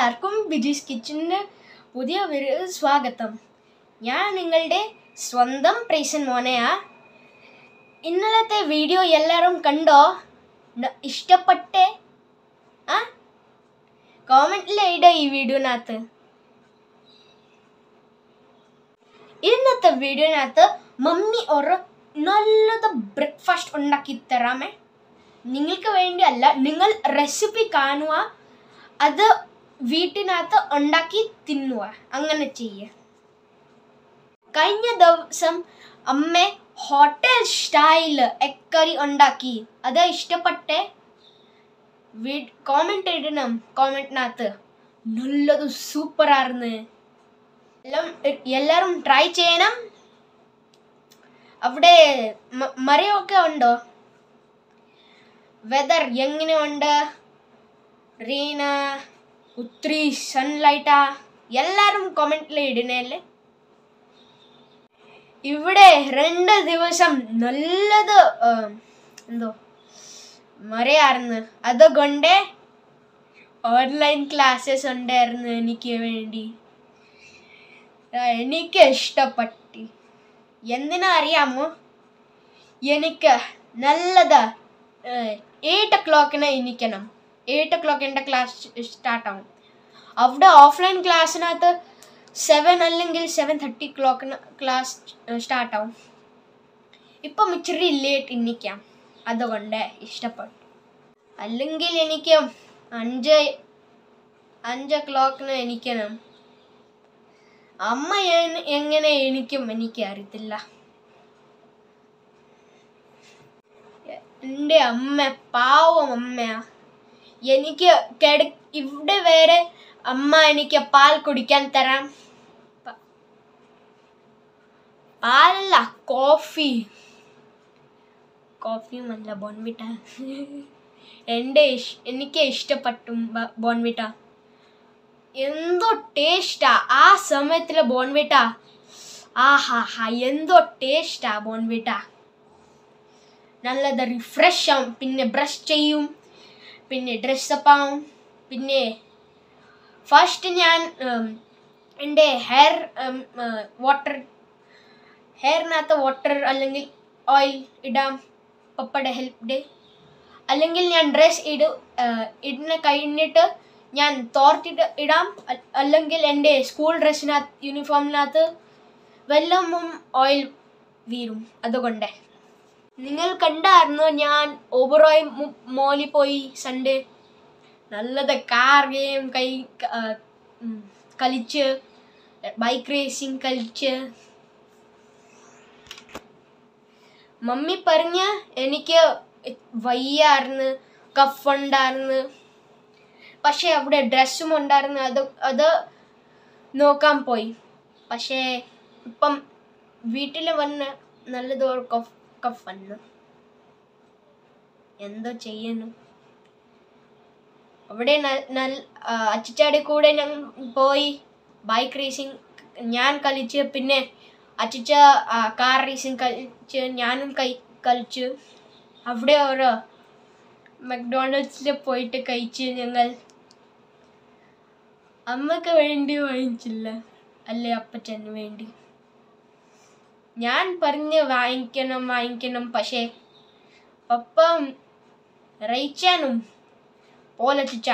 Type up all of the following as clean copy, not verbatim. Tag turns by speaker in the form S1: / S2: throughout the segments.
S1: എല്ലാവർക്കും ബിജീസ് കിച്ചണിന് പുതിയ സ്വാഗതം. ഞാൻ നിങ്ങളുടെ സ്വന്തം പ്രൈസൻ മോനെയാ. ഇന്നലത്തെ വീഡിയോ എല്ലാവരും കണ്ടോ? ഇഷ്ടപ്പെട്ടേ? കോമെന്റിൽ ഇടുക ഈ വീഡിയോനകത്ത്. ഇന്നത്തെ വീഡിയോനകത്ത് മമ്മി ഒരു നല്ലത് ബ്രേക്ക്ഫാസ്റ്റ് ഉണ്ടാക്കി തരാമേ. നിങ്ങൾക്ക് വേണ്ടി അല്ല, നിങ്ങൾ റെസിപ്പി കാണുക, അത് വീട്ടിനകത്ത് ഉണ്ടാക്കി തിന്നുക, അങ്ങനെ ചെയ്യുക. കഴിഞ്ഞ ദിവസം അമ്മ ഹോട്ടൽ സ്റ്റൈൽ എഗ് കറി ഉണ്ടാക്കി. അത് ഇഷ്ടപ്പെട്ടെ? കോമെന്റ് ഇടണം കോമെന്റിനകത്ത്. നല്ലത് സൂപ്പറായിരുന്നു. എല്ലാവരും ട്രൈ ചെയ്യണം. അവിടെ മഴയൊക്കെ ഉണ്ടോ? വെദർ എങ്ങനെയുണ്ട്? റെയിന, ഒത്തിരി സൺലൈറ്റാ? എല്ലാവരും കോമെന്റിൽ ഇടണല്ലേ. ഇവിടെ 2 ദിവസം നല്ലത് മഴയായിരുന്നു. അതുകൊണ്ട് ഓൺലൈൻ ക്ലാസ്സസ് ഉണ്ടായിരുന്നു എനിക്ക് വേണ്ടി. എനിക്ക് ഇഷ്ടപ്പെട്ടു. എന്തിനാ അറിയാമോ? എനിക്ക് നല്ലത് 8 o'clock എണീക്കണം. 8 o'clock എൻ്റെ ക്ലാസ് സ്റ്റാർട്ടാവും. അവിടെ ഓഫ്ലൈൻ ക്ലാസ്സിനകത്ത് 7 അല്ലെങ്കിൽ 7:30 ക്ലാസ് സ്റ്റാർട്ടാവും. ഇപ്പം ഇച്ചിരി ലേറ്റ് എണീക്കാം, അതുകൊണ്ട് ഇഷ്ടപ്പെട്ടു. അല്ലെങ്കിൽ എനിക്ക് 5 o'clock എണീക്കണം. അമ്മ എങ്ങനെ എണീക്കും എനിക്ക് അറിയത്തില്ല. എൻ്റെ അമ്മ പാവം അമ്മയാ. എനിക്ക് ഇവിടെ വരെ അമ്മ എനിക്ക് പാൽ കുടിക്കാൻ തരാം. പാലല്ല, കോഫിയുമല്ല, ബോൺവിറ്റ. എനിക്ക് ഇഷ്ടപ്പെട്ടു ബോൺവിറ്റ. എന്തോ ടേസ്റ്റാ ആ സമയത്തിലെ ബോൺവിറ്റ. എന്തോ ടേസ്റ്റാ ബോൺവിറ്റ. നല്ലത് റിഫ്രഷ് ആവും. പിന്നെ ബ്രഷ് ചെയ്യും, പിന്നെ ഡ്രസ്സപ്പ് ആവും. പിന്നെ ഫസ്റ്റ് ഞാൻ എൻ്റെ ഹെയറിനകത്ത് വാട്ടർ അല്ലെങ്കിൽ ഓയിൽ ഇടാം, പപ്പയുടെ ഹെൽപ്പ്. അല്ലെങ്കിൽ ഞാൻ ഡ്രസ് ഇടുന്ന കഴിഞ്ഞിട്ട് ഞാൻ തോർത്തിട്ട് ഇടാം. അല്ലെങ്കിൽ എൻ്റെ സ്കൂൾ ഡ്രസ്സിനകത്ത്, യൂണിഫോമിനകത്ത് വെള്ളവും ഓയിൽ വീഴും. അതുകൊണ്ട് നിങ്ങൾ കണ്ടായിരുന്നു ഞാൻ ഓബറോയ് മോളിൽ പോയി സൺഡേ. നല്ലത് കാർ ഗെയിം കളിച്ച്, ബൈക്ക് റേസിംഗ് കളിച്ച്. മമ്മി പറഞ്ഞ എനിക്ക് വയ്യായിരുന്നു, കഫ് ഉണ്ടായിരുന്നു. പക്ഷെ അവിടെ ഡ്രസ്സും ഉണ്ടായിരുന്നു, അത് നോക്കാൻ പോയി. പക്ഷേ ഇപ്പം വീട്ടിൽ വന്ന് നല്ലതൊരു കഫ് വന്നു. എന്തോ ചെയ്യണം. അവിടെ അച്ചിച്ചാടി കൂടെ ഞാൻ പോയി ബൈക്ക് റേസിംഗ് ഞാൻ കളിച്ച്. പിന്നെ അച്ചിച്ച കാർ റേസിംഗ് കളിച്ച്, ഞാനും കളിച്ചു. അവിടെ ഒരു മക്ഡൊണാൾഡ്സിൽ പോയിട്ട് കഴിച്ച് ഞങ്ങൾ. അമ്മക്ക് വേണ്ടി വാങ്ങിച്ചില്ല, അല്ലേ അപ്പച്ചന് വേണ്ടി. ഞാൻ പറഞ്ഞ് വാങ്ങിക്കണം, പക്ഷേ പപ്പം റയിച്ചാനും പോലച്ചിച്ച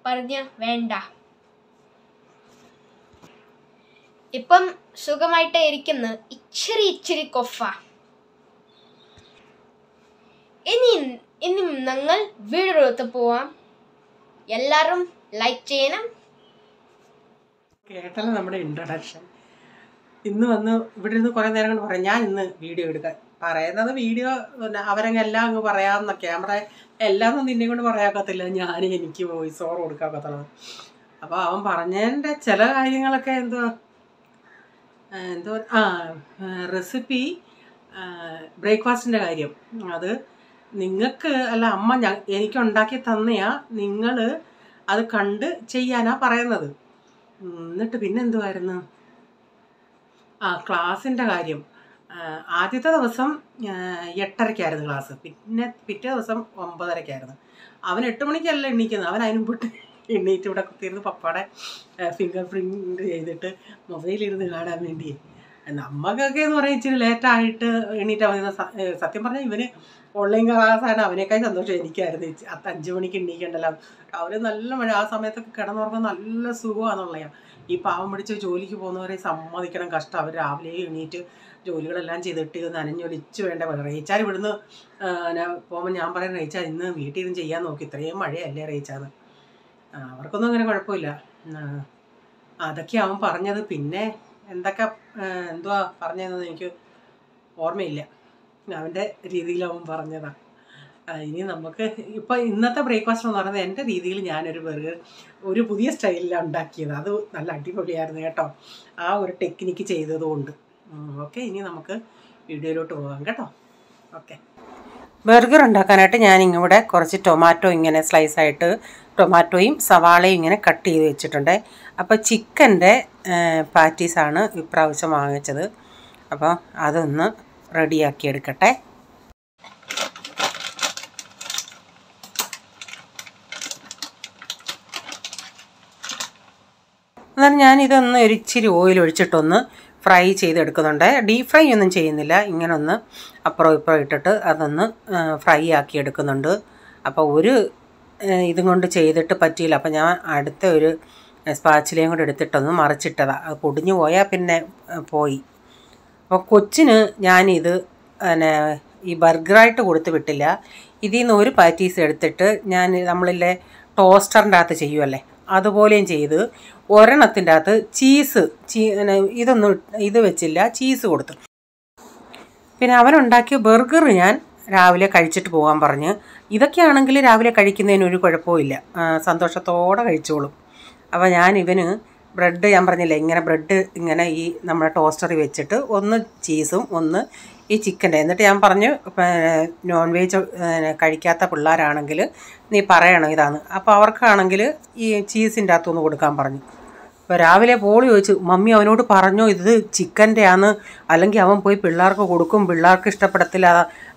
S1: പറഞ്ഞ വേണ്ട. ഇപ്പം സുഖമായിട്ട് ഇരിക്കുന്നു. ഇച്ചിരി കൊഫ. ഇനി ഞങ്ങൾ വീഡിയോയിലോട്ട് പോവാം. എല്ലാവരും ലൈക്ക് ചെയ്യണം.
S2: കേട്ടല്ലോ നമ്മുടെ ഇൻട്രൊഡക്ഷൻ. ഇന്ന് വന്ന് ഇവിടെ ഇരുന്ന് കുറേ നേരം കൊണ്ട് പറയാം. ഞാൻ ഇന്ന് വീഡിയോ എടുക്കാൻ പറയുന്നത്, വീഡിയോ അവരങ്ങ് എല്ലാം അങ്ങ് പറയാമെന്ന, ക്യാമറ എല്ലാം ഒന്നും നിന്നെ കൊണ്ട് പറയാക്കത്തില്ല. എനിക്ക് വോയിസ് ഓവർ കൊടുക്കാക്കത്തുള്ളത്. അപ്പോൾ അവൻ പറഞ്ഞതിൻ്റെ ചില കാര്യങ്ങളൊക്കെ എന്തോ റെസിപ്പി, ബ്രേക്ക്ഫാസ്റ്റിൻ്റെ കാര്യം, അത് നിങ്ങൾക്ക് അല്ല, അമ്മ എനിക്ക് ഉണ്ടാക്കി തന്നെയാ, നിങ്ങൾ അത് കണ്ട് ചെയ്യാനാ പറയുന്നത്. എന്നിട്ട് പിന്നെ എന്തുവായിരുന്നു, ക്ലാസ്സിൻ്റെ കാര്യം. ആദ്യത്തെ ദിവസം 8:30-ക്കായിരുന്നു ക്ലാസ്. പിന്നെ പിറ്റേ ദിവസം 9:30-ക്കായിരുന്നു. അവൻ 8 മണിക്കല്ല എണീക്കുന്നത്, അവൻ അതിന് മുമ്പിട്ട് എണ്ണീറ്റ് ഇവിടെ കുത്തിയിരുന്ന് പപ്പയുടെ ഫിംഗർ പ്രിൻറ്റ് ചെയ്തിട്ട് മൊബൈലിരുന്ന് കാണാൻ വേണ്ടി. നമുക്കൊക്കെ എന്ന് പറയാൻ ഇച്ചിരി ലേറ്റായിട്ട് എണ്ണീറ്റാൽ മതി. സത്യം പറഞ്ഞാൽ ഇവന് ഓൺലൈൻ ക്ലാസ്സാണ്, അവനേക്കാൾ സന്തോഷം എനിക്കായിരുന്നു. 5 മണിക്ക് എണ്ണീക്കണ്ടല്ലോ. അവർ നല്ല മഴ, ആ സമയത്തൊക്കെ കിടന്നുറങ്ങാൻ നല്ല സുഖമാണെന്നുള്ളതാണ്. ഈ പാവം പിടിച്ച് ജോലിക്ക് പോകുന്നവരെ സമ്മതിക്കണം, കഷ്ടം. അവർ രാവിലെ എണീറ്റ് ജോലികളെല്ലാം ചെയ്തിട്ട് നനഞ്ഞൊലിച്ച് വേണ്ട. റേച്ചാൽ ഇവിടുന്ന് പോകുമ്പോൾ ഞാൻ പറയും, റേച്ചാൽ ഇന്ന് വീട്ടിൽ ഇരുന്ന് ചെയ്യാൻ നോക്കി, ഇത്രയും മഴയല്ലേ റേച്ചാന്ന്. അവർക്കൊന്നും അങ്ങനെ കുഴപ്പമില്ല. അതൊക്കെ അവൻ പറഞ്ഞത്. പിന്നെ എന്തൊക്കെ എന്തുവാ പറഞ്ഞതെന്ന് എനിക്ക് ഓർമ്മയില്ല. അവൻ്റെ രീതിയിൽ അവൻ പറഞ്ഞതാണ്. ഇനി നമുക്ക് ഇപ്പം ഇന്നത്തെ ബ്രേക്ക്ഫാസ്റ്റ് എന്ന് പറയുന്നത് എൻ്റെ രീതിയിൽ ഞാനൊരു ബർഗർ ഒരു പുതിയ സ്റ്റൈലിലാണ് ഉണ്ടാക്കിയത്. അത് നല്ല അടിപൊളിയായിരുന്നു കേട്ടോ, ആ ഒരു ടെക്നിക്ക് ചെയ്തതുകൊണ്ട്. ഓക്കെ, ഇനി നമുക്ക് വീഡിയോയിലോട്ട് പോകാം കേട്ടോ. ഓക്കെ, ബർഗർ ഉണ്ടാക്കാനായിട്ട് ഞാനിവിടെ കുറച്ച് ടൊമാറ്റോ ഇങ്ങനെ സ്ലൈസായിട്ട് ടൊമാറ്റോയും സവാളയും ഇങ്ങനെ കട്ട് ചെയ്ത് വെച്ചിട്ടുണ്ട്. അപ്പോൾ ചിക്കൻ്റെ പാറ്റീസാണ് ഇപ്രാവശ്യം വാങ്ങിച്ചത്. അപ്പോൾ അതൊന്ന് റെഡിയാക്കി എടുക്കട്ടെ. എന്നാൽ ഞാനിതൊന്ന് ഒരിച്ചിരി ഓയിൽ ഒഴിച്ചിട്ടൊന്ന് ഫ്രൈ ചെയ്തെടുക്കുന്നുണ്ട്. ഡീപ് ഫ്രൈ ഒന്നും ചെയ്യുന്നില്ല, ഇങ്ങനെ ഒന്ന് അപ്പുറം ഇപ്പുറം ഇട്ടിട്ട് അതൊന്ന് ഫ്രൈ ആക്കി എടുക്കുന്നുണ്ട്. അപ്പോൾ ഒരു ഇതും കൊണ്ട് ചെയ്തിട്ട് പറ്റിയില്ല. അപ്പോൾ ഞാൻ അടുത്ത ഒരു സ്പാച്ചിലയും കൂടെ എടുത്തിട്ടൊന്ന് മറിച്ചിട്ടതാണ്. അത് പൊടിഞ്ഞു പോയാൽ പിന്നെ പോയി. അപ്പോൾ കൊച്ചിന് ഞാനിത് പിന്നെ ഈ ബർഗറായിട്ട് കൊടുത്ത് വിട്ടില്ല. ഇതിൽ നിന്ന് ഒരു പാറ്റീസ് എടുത്തിട്ട് ഞാൻ നമ്മളില്ലേ ടോസ്റ്ററിൻ്റെ അകത്ത് ചെയ്യുമല്ലേ, അതുപോലെയും ചെയ്ത് ഒരെണ്ണത്തിൻ്റെ അകത്ത് ചീസ് ഇത് വെച്ചില്ല, ചീസ് കൊടുത്തു. പിന്നെ അവനുണ്ടാക്കിയ ബർഗർ ഞാൻ രാവിലെ കഴിച്ചിട്ട് പോകാൻ പറഞ്ഞ്. ഇതൊക്കെയാണെങ്കിൽ രാവിലെ കഴിക്കുന്നതിന് ഒരു കുഴപ്പമില്ല, സന്തോഷത്തോടെ കഴിച്ചോളും. അപ്പോൾ ഞാൻ ഇവന് ബ്രെഡ്, ഞാൻ പറഞ്ഞില്ലേ ഇങ്ങനെ ബ്രെഡ് ഇങ്ങനെ ഈ നമ്മുടെ ടോസ്റ്ററിൽ വെച്ചിട്ട് ഒന്ന് ചീസും ഒന്ന് ഈ ചിക്കൻ്റെ, എന്നിട്ട് ഞാൻ പറഞ്ഞു നോൺ വെജ് കഴിക്കാത്ത പിള്ളേരാണെങ്കിൽ നീ പറയണം ഇതാണ്. അപ്പോൾ അവർക്കാണെങ്കിൽ ഈ ചീസിൻ്റെ അകത്തൊന്ന് കൊടുക്കാൻ പറഞ്ഞു. അപ്പോൾ രാവിലെ പോളി ചോദിച്ചു, മമ്മി അവനോട് പറഞ്ഞോ ഇത് ചിക്കൻ്റെ ആണ്, അല്ലെങ്കിൽ അവൻ പോയി പിള്ളേർക്ക് കൊടുക്കും, പിള്ളേർക്ക് ഇഷ്ടപ്പെടത്തില്ല.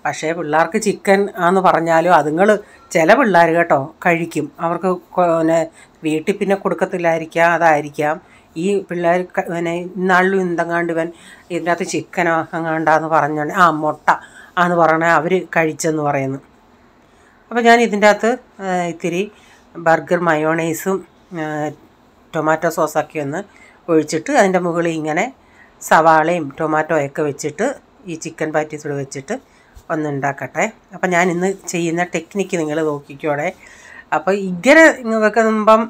S2: പക്ഷേ പിള്ളേർക്ക് ചിക്കൻ ആണെന്ന് പറഞ്ഞാലും അതുങ്ങൾ ചില പിള്ളേർ കേട്ടോ കഴിക്കും, അവർക്ക് പിന്നെ വീട്ടിൽ പിന്നെ കൊടുക്കത്തില്ലായിരിക്കാം, അതായിരിക്കാം. ഈ പിള്ളേർ പിന്നെ ഇന്നാളിലും എന്തെങ്ങാണ്ട് ഇവൻ ഇതിൻ്റെ അകത്ത് ചിക്കനോ അങ്ങാണ്ടാന്ന് പറഞ്ഞോണ്ട് മുട്ട ആന്ന് പറഞ്ഞാൽ അവർ കഴിച്ചെന്ന് പറയുന്നു. അപ്പോൾ ഞാൻ ഇതിൻ്റെ അകത്ത് ഇത്തിരി ബർഗർ മയോണൈസും ടൊമാറ്റോ സോസൊക്കെ ഒന്ന് ഒഴിച്ചിട്ട് അതിൻ്റെ മുകളിൽ ഇങ്ങനെ സവാളയും ടൊമാറ്റോയൊക്കെ വെച്ചിട്ട് ഈ ചിക്കൻ പാറ്റീസോട് വെച്ചിട്ട് ഒന്ന് ഉണ്ടാക്കട്ടെ. അപ്പം ഞാൻ ഇന്ന് ചെയ്യുന്ന ടെക്നിക്ക് നിങ്ങൾ നോക്കിക്കോടെ. അപ്പോൾ ഇങ്ങനെ വെക്കുമ്പം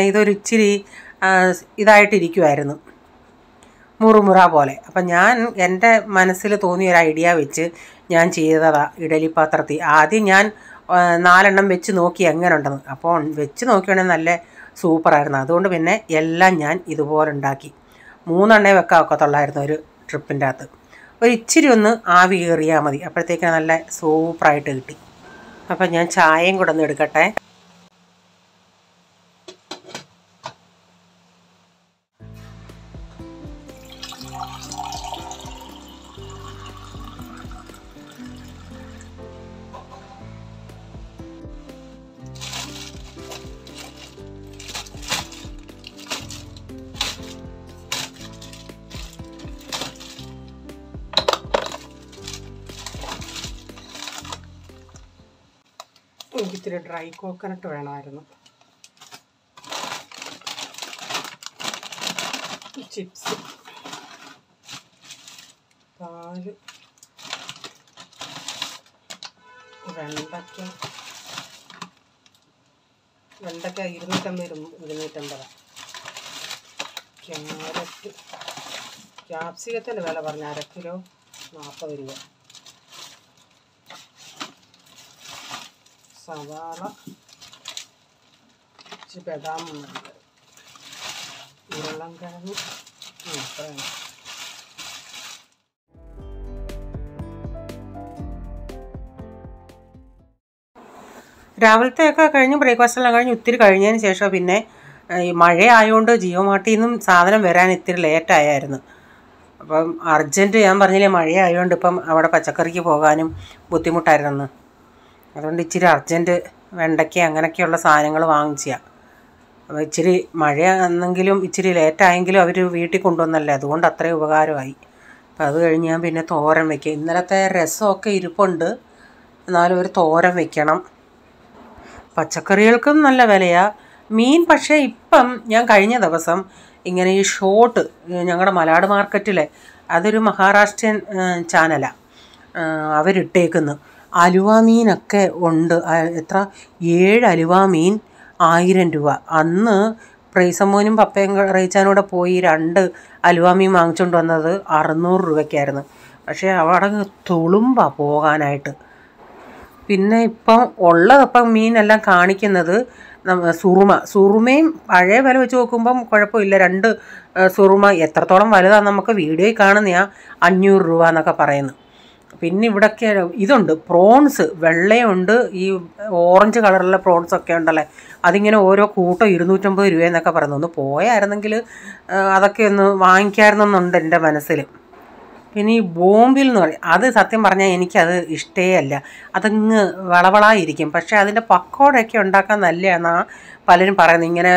S2: ഇതൊരു ഇച്ചിരി ഇതായിട്ടിരിക്കുമായിരുന്നു, മുറുമുറ പോലെ. അപ്പം ഞാൻ എൻ്റെ മനസ്സിൽ തോന്നിയൊരു ഐഡിയ വെച്ച് ഞാൻ ചെയ്തതാണ് ഇഡലി പാത്രത്തിൽ. ആദ്യം ഞാൻ 4 എണ്ണം വെച്ച് നോക്കി എങ്ങനെ ഉണ്ടെന്ന്. അപ്പോൾ വെച്ച് നോക്കിയാണെങ്കിൽ നല്ല സൂപ്പറായിരുന്നു. അതുകൊണ്ട് പിന്നെ എല്ലാം ഞാൻ ഇതുപോലെ ഉണ്ടാക്കി. 3 എണ്ണേ വെക്കാൻ ഒക്കത്തുള്ളായിരുന്നു ഒരു ട്രിപ്പിൻ്റെ അകത്ത്. ഒരു ഇച്ചിരി ഒന്ന് ആവി കയറിയാൽ മതി, അപ്പോഴത്തേക്കിന് നല്ല സൂപ്പറായിട്ട് കിട്ടി. അപ്പം ഞാൻ ചായയും കൂടെ ഒന്ന് എടുക്കട്ടെ. എനിക്കിത്തിരി ഡ്രൈ കോക്കനട്ട് വേണമായിരുന്നു. ചിപ്സ്, പാല്, വെണ്ടയ്ക്ക 250 250. ക്യാരറ്റ്, ക്യാപ്സിക്കത്തിൻ്റെ വില പറഞ്ഞ 1 കിലോ 40 രൂപ. സവാള, ഇച്ചിരി ബദാം, ഉരുളൻകിഴങ്ങ്, അത്രയാണ്. രാവിലത്തെയൊക്കെ കഴിഞ്ഞ് ബ്രേക്ക്ഫാസ്റ്റെല്ലാം കഴിഞ്ഞ് ഒത്തിരി കഴിഞ്ഞതിന് ശേഷം പിന്നെ ഈ മഴ ആയതുകൊണ്ട് ജിയോ മാർട്ടിൽ നിന്നും സാധനം വരാൻ ഇത്തിരി ലേറ്റായിരുന്നു. അപ്പം അർജൻറ്റ്, ഞാൻ പറഞ്ഞില്ലേ മഴ ആയതുകൊണ്ട് ഇപ്പം അവിടെ പച്ചക്കറിക്ക് പോകാനും ബുദ്ധിമുട്ടായിരുന്നെന്ന്. അതുകൊണ്ട് ഇച്ചിരി അർജൻറ്റ് വെണ്ടയ്ക്ക അങ്ങനെയൊക്കെയുള്ള സാധനങ്ങൾ വാങ്ങിച്ചാൽ. ഇച്ചിരി മഴയാണെങ്കിലും ഇച്ചിരി ലേറ്റായെങ്കിലും അവർ വീട്ടിൽ കൊണ്ടുവന്നല്ലേ, അതുകൊണ്ട് അത്രയും ഉപകാരമായി. അപ്പം അത് കഴിഞ്ഞ് ഞാൻ പിന്നെ തോരൻ വയ്ക്കുക. ഇന്നലത്തെ രസമൊക്കെ ഇരിപ്പുണ്ട്, എന്നാലും ഒരു തോരൻ വയ്ക്കണം. പച്ചക്കറികൾക്കും നല്ല വിലയാണ്. മീൻ പക്ഷേ ഇപ്പം ഞാൻ കഴിഞ്ഞ ദിവസം ഇങ്ങനെ ഈ ഷോട്ട് ഞങ്ങളുടെ മലാട് മാർക്കറ്റിലെ അതൊരു മഹാരാഷ്ട്രീയൻ ചാനലാണ് അവരിട്ടേക്കുന്നു. അലുവ മീനൊക്കെ ഉണ്ട്. എത്ര 7 അലുവ മീൻ 1000 രൂപ. അന്ന് പ്രൈസമ്മോനും പപ്പയും റയിച്ചാനൂടെ പോയി 2 അലുവ മീൻ വാങ്ങിച്ചുകൊണ്ട് വന്നത് 600 രൂപയ്ക്കായിരുന്നു. പക്ഷേ അവിടെ തുളുമ്പാണ് പോകാനായിട്ട്. പിന്നെ ഇപ്പം ഉള്ളതിപ്പം മീനെല്ലാം കാണിക്കുന്നത് സുറുമയും പഴയ വില വെച്ച് നോക്കുമ്പം കുഴപ്പമില്ല. 2 സുറുമ എത്രത്തോളം വലുതാണ് നമുക്ക് വീഡിയോയിൽ കാണുന്നതാണ് 500 രൂപ എന്നൊക്കെ പറയുന്നു. പിന്നെ ഇവിടെയൊക്കെ ഇതുണ്ട്, പ്രോൺസ് വെള്ളയുണ്ട്, ഈ ഓറഞ്ച് കളറുള്ള പ്രോൺസൊക്കെ ഉണ്ടല്ലേ, അതിങ്ങനെ ഓരോ കൂട്ടം 250 രൂപ എന്നൊക്കെ പറയുന്നു. ഒന്ന് പോയായിരുന്നെങ്കിൽ അതൊക്കെ ഒന്ന് വാങ്ങിക്കാമായിരുന്നെന്നുണ്ട് എൻ്റെ മനസ്സിൽ. പിന്നെ ഈ ബോംബിൽ എന്ന് പറയും, അത് സത്യം പറഞ്ഞാൽ എനിക്കത് ഇഷ്ടേ അല്ല. അതങ്ങ് വളവളായിരിക്കും. പക്ഷേ അതിൻ്റെ പക്കോടയൊക്കെ ഉണ്ടാക്കാൻ നല്ലതാണെന്നാണ് പലരും പറയുന്നത്. ഇങ്ങനെ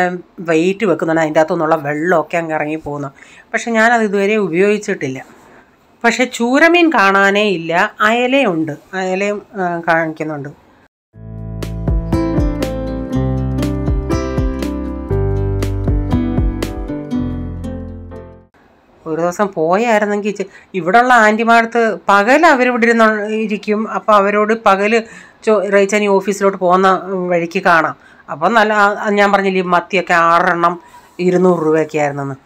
S2: വെയിറ്റ് വെക്കുന്നുണ്ട്, അതിൻ്റെ അകത്തുനിന്നുള്ള വെള്ളമൊക്കെ അങ്ങ് ഇറങ്ങി പോകുന്നു. പക്ഷെ ഞാനത് ഇതുവരെ ഉപയോഗിച്ചിട്ടില്ല. പക്ഷെ ചൂരമീൻ കാണാനേ ഇല്ല. അയലയുണ്ട്, അയലയും കാണിക്കുന്നുണ്ട്. ഒരു ദിവസം പോയായിരുന്നെങ്കിൽ ഇവിടെയുള്ള ആൻറ്റിമാർക്ക് പകൽ അവരിവിടെ ഇരിക്കും. അപ്പോൾ അവരോട് പകൽ റയിച്ചാൻ ഈ ഓഫീസിലോട്ട് പോകുന്ന വഴിക്ക് കാണാം. അപ്പം നല്ല ഞാൻ പറഞ്ഞില്ലേ മത്തിയൊക്കെ 6 എണ്ണം 200 രൂപയൊക്കെ ആയിരുന്നെന്ന്.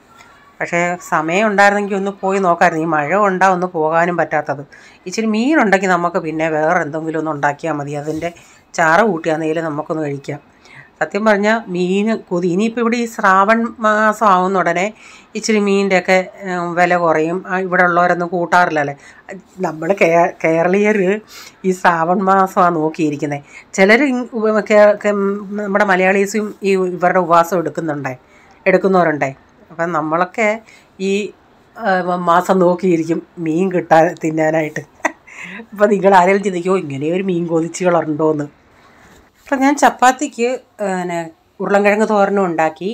S2: പക്ഷേ സമയം ഉണ്ടായിരുന്നെങ്കിൽ ഒന്ന് പോയി നോക്കാമായിരുന്നു. ഈ മഴ ഉണ്ടാവും ഒന്ന് പോകാനും പറ്റാത്തത്. ഇച്ചിരി മീനുണ്ടെങ്കിൽ നമുക്ക് പിന്നെ വേറെ എന്തെങ്കിലും ഒന്ന് ഉണ്ടാക്കിയാൽ മതി. അതിൻ്റെ ചാറ് കൂട്ടിയാണെങ്കിലും നമുക്കൊന്ന് കഴിക്കാം. സത്യം പറഞ്ഞാൽ മീൻ കൊതി. ഇനിയിപ്പോൾ ഇവിടെ ഈ ശ്രാവൺ മാസം ആവുന്ന ഉടനെ ഇച്ചിരി മീനിൻ്റെയൊക്കെ വില കുറയും. ഇവിടെ ഉള്ളവരൊന്നും കൂട്ടാറില്ലല്ലേ. നമ്മൾ കേരളീയർ ഈ ശ്രാവൺ മാസമാണ് നോക്കിയിരിക്കുന്നത്. ചിലർ നമ്മുടെ മലയാളീസും ഈ ഇവരുടെ ഉപവാസം എടുക്കുന്നവരുണ്ടേ. അപ്പം നമ്മളൊക്കെ ഈ മാസം നോക്കിയിരിക്കും മീൻ തിന്നാനായിട്ട്. അപ്പം നിങ്ങൾ ആരെങ്കിലും ചിന്തിക്കുമോ ഇങ്ങനെ ഒരു മീൻ കൊതിച്ചുകളുണ്ടോയെന്ന്. അപ്പം ഞാൻ ചപ്പാത്തിക്ക് ഉരുളൻകിഴങ്ങ് തോരനും ഉണ്ടാക്കി,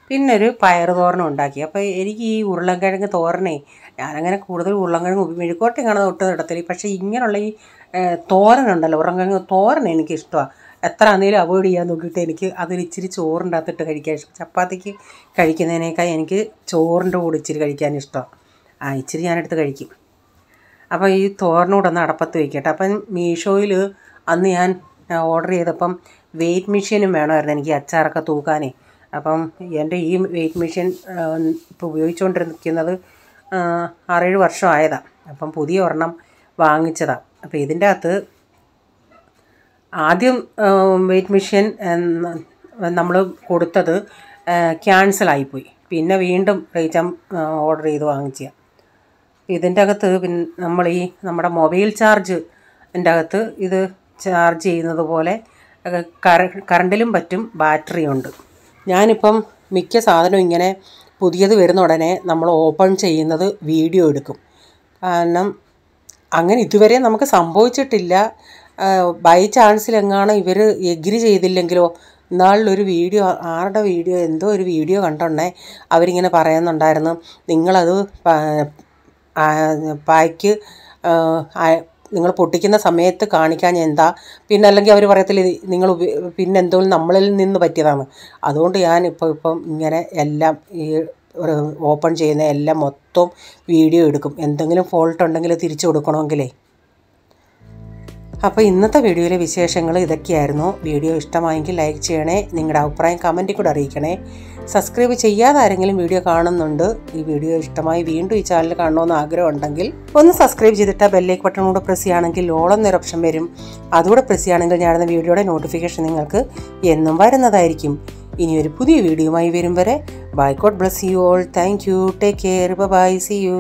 S2: പിന്നൊരു പയർ തോരനും ഉണ്ടാക്കി. അപ്പോൾ എനിക്ക് ഈ ഉരുളൻകിഴങ്ങ് തോരനേ, ഞാനങ്ങനെ കൂടുതൽ ഉരുളൻകിഴങ്ങ് മെഴുക്കോട്ടി കാണാതെ ഒട്ടും ഇടത്തില്ല. പക്ഷേ ഇങ്ങനെയുള്ള ഈ തോരനുണ്ടല്ലോ, ഉരുളൻകിഴങ്ങ് തോരൻ എനിക്കിഷ്ടമാണ്. എത്ര ആണെങ്കിലും അവോയ്ഡ് ചെയ്യാൻ നോക്കിയിട്ട് എനിക്ക് അതിലിച്ചിരി ചോറിൻ്റെ അകത്തിട്ട് കഴിക്കാൻ ഇഷ്ടം. ചപ്പാത്തിക്ക് കഴിക്കുന്നതിനേക്കാൾ എനിക്ക് ചോറിൻ്റെ കൂടെ ഇച്ചിരി കഴിക്കാൻ ഇഷ്ടമാണ്. ഇച്ചിരി ഞാനെടുത്ത് കഴിക്കും. അപ്പോൾ ഈ തോരനൂടെ ഒന്ന് അടപ്പത്ത് വയ്ക്കട്ടെ. അപ്പം മീഷോയിൽ അന്ന് ഞാൻ ഓർഡർ ചെയ്തപ്പം വെയ്റ്റ് മെഷീനും വേണമായിരുന്നു എനിക്ക് അച്ചാറൊക്കെ തൂക്കാനേ. അപ്പം എൻ്റെ ഈ വെയ്റ്റ് മെഷീൻ ഇപ്പോൾ ഉപയോഗിച്ചുകൊണ്ടിരിക്കുന്നത് 6-7 വർഷം ആയതാണ്. അപ്പം പുതിയ ഒരെണ്ണം വാങ്ങിച്ചതാണ്. അപ്പോൾ ഇതിൻ്റെ അകത്ത് ആദ്യം വെയ്റ്റ് മെഷീൻ നമ്മൾ കൊടുത്തത് ക്യാൻസലായിപ്പോയി. പിന്നെ വീണ്ടും ഓർഡർ ചെയ്ത് വാങ്ങിച്ച. ഇതിൻ്റെ അകത്ത് പിന്നെ നമ്മൾ ഈ നമ്മുടെ മൊബൈൽ ചാർജിൻ്റെ അകത്ത് ഇത് ചാർജ് ചെയ്യുന്നത് പോലെ കറണ്ടിലും പറ്റും, ബാറ്ററിയുണ്ട്. ഞാനിപ്പം മിക്ക സാധനവും ഇങ്ങനെ പുതിയത് വരുന്ന ഉടനെ നമ്മൾ ഓപ്പൺ ചെയ്യുന്നത് വീഡിയോ എടുക്കും. കാരണം അങ്ങനെ ഇതുവരെ നമുക്ക് സംഭവിച്ചിട്ടില്ല. ബൈ ചാൻസിലെങ്ങാണ് ഇവർ എഗ്രി ചെയ്തില്ലെങ്കിലോ. ഇന്നാളിലൊരു വീഡിയോ, ആരുടെ വീഡിയോ, എന്തോ ഒരു വീഡിയോ കണ്ടുണ്ടേ, അവരിങ്ങനെ പറയുന്നുണ്ടായിരുന്നു, നിങ്ങളത് പായ്ക്ക് നിങ്ങൾ പൊട്ടിക്കുന്ന സമയത്ത് കാണിക്കാൻ എന്താ, പിന്നെ അല്ലെങ്കിൽ അവർ പറയത്തില്ല നിങ്ങൾ പിന്നെ എന്തോ നമ്മളിൽ നിന്ന് പറ്റിയതാണ്. അതുകൊണ്ട് ഇപ്പം ഇങ്ങനെ എല്ലാം ഈ ഓപ്പൺ ചെയ്യുന്ന എല്ലാം മൊത്തം വീഡിയോ എടുക്കും. എന്തെങ്കിലും ഫോൾട്ട് ഉണ്ടെങ്കിൽ തിരിച്ചു കൊടുക്കണമെങ്കിലേ. അപ്പോൾ ഇന്നത്തെ വീഡിയോയിലെ വിശേഷങ്ങൾ ഇതൊക്കെയായിരുന്നു. വീഡിയോ ഇഷ്ടമായെങ്കിൽ ലൈക്ക് ചെയ്യണേ, നിങ്ങളുടെ അഭിപ്രായം കമൻറ്റിൽ കൂടെ അറിയിക്കണേ. സബ്സ്ക്രൈബ് ചെയ്യാതെ ആരെങ്കിലും വീഡിയോ കാണുന്നുണ്ട്, ഈ വീഡിയോ ഇഷ്ടമായി വീണ്ടും ഈ ചാനൽ കാണണമെന്ന് ആഗ്രഹം ഉണ്ടെങ്കിൽ ഒന്ന് സബ്സ്ക്രൈബ് ചെയ്തിട്ട് ബെല്ലൈക്കൺ ബട്ടൺ കൂടെ പ്രസ് ചെയ്യുകയാണെങ്കിൽ ഓൾ എന്നൊരു ഓപ്ഷൻ വരും. അതുകൂടെ പ്രസ് ചെയ്യുകയാണെങ്കിൽ ഞാനിടുന്ന വീഡിയോയുടെ നോട്ടിഫിക്കേഷൻ നിങ്ങൾക്ക് എന്നും വരുന്നതായിരിക്കും. ഇനിയൊരു പുതിയ വീഡിയോയുമായി വരും വരെ bye, God bless you all. Thank you, take care, bye, see U.